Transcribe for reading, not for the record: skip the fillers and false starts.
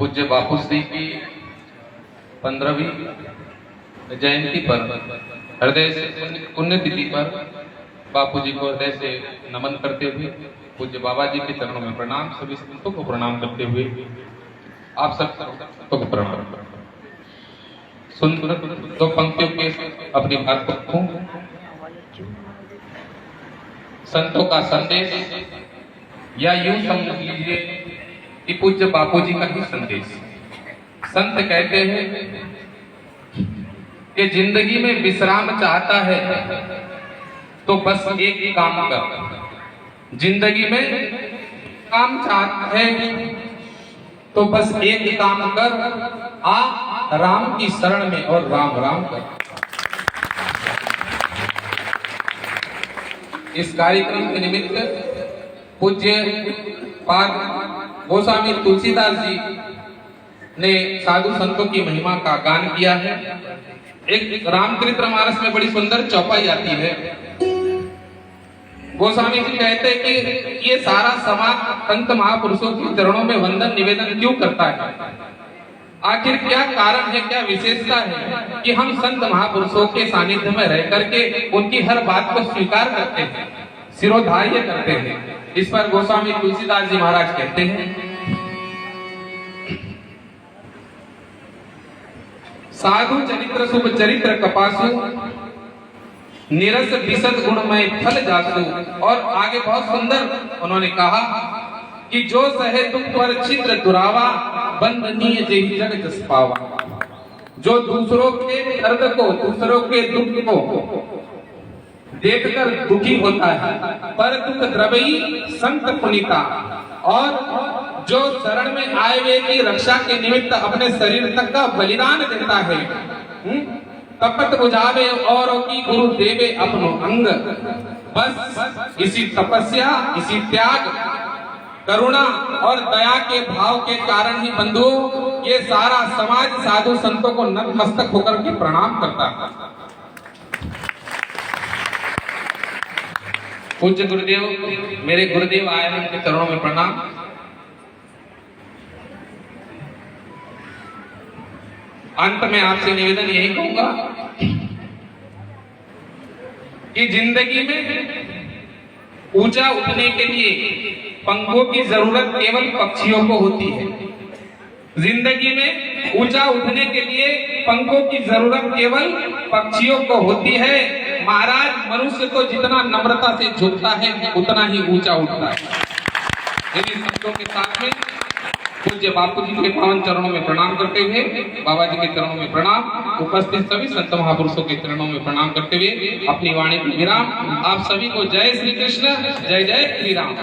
पूज्य बापू श्री की 15वीं जयंती पर हृदय से पुण्यतिथि पर बापू जी को हृदय से नमन करते हुए पूज्य बाबा जी के चरणों में प्रणाम, सभी संतों को प्रणाम करते हुए आप सब संतों को प्रणाम। सुंदर दो पंक्तियों के अपनी बात को संतों का संदेश, या यूं समझ लीजिए कि पूज्य बापू जी का ही संदेश। संत कहते हैं कि जिंदगी में विश्राम चाहता है तो बस एक काम कर। जिंदगी में काम चाहता है तो बस एक काम कर, आ राम की शरण में और राम राम कर। इस कार्यक्रम के निमित्त पूज्य पाद गोस्वामी तुलसीदास जी ने साधु संतों की महिमा का गान किया है। एक रामचरितमानस में बड़ी सुंदर चौपाई आती है। गोस्वामी जी कहते हैं कि ये सारा समाज संत महापुरुषों के चरणों में वंदन निवेदन क्यों करता है? आखिर क्या कारण है, क्या विशेषता है कि हम संत महापुरुषों के सानिध्य में रह करके उनकी हर बात को स्वीकार करते हैं, सिरोधार्य करते हैं? इस पर गोस्वामी तुलसीदास जी महाराज कहते हैं, साधु चरित्र शुभ चरित्र कपासु, निरस विशद गुणमय फल जासु। और आगे बहुत सुंदर उन्होंने कहा कि जो सहे दुख पर छिद्र दुरावा, बंधनीय जेहि जग जस पावा। जो दूसरों के दर्द को, दूसरों के दुख को देखकर दुखी होता है, पर दुख द्रवई संत पुनीता। और जो शरण में आए हुए की रक्षा के निमित्त अपने शरीर तक का बलिदान देता है, तपत बुझावे औरों की गुरु देवे अपनो अंग। बस इसी तपस्या, इसी त्याग, करुणा और दया के भाव के कारण ही बंधुओं ये सारा समाज साधु संतों को नतमस्तक होकर के प्रणाम करता है। पूज्य गुरुदेव, मेरे गुरुदेव आए हैं, उनके चरणों में प्रणाम। अंत में आपसे निवेदन यही कहूंगा कि जिंदगी में ऊंचा उठने के लिए पंखों की जरूरत केवल पक्षियों को होती है। जिंदगी में ऊंचा उठने के लिए पंखों की जरूरत केवल पक्षियों को होती है। महाराज, मनुष्य तो जितना नम्रता से झुकता है उतना ही ऊंचा उठता है। यदि शब्दों के साथ में पूज्य बापू जी के पावन चरणों में प्रणाम करते हुए, बाबा जी के चरणों में प्रणाम, उपस्थित सभी संत महापुरुषों के चरणों में प्रणाम करते हुए अपनी वाणी को विराम। आप सभी को जय श्री कृष्ण, जय जय श्री राम।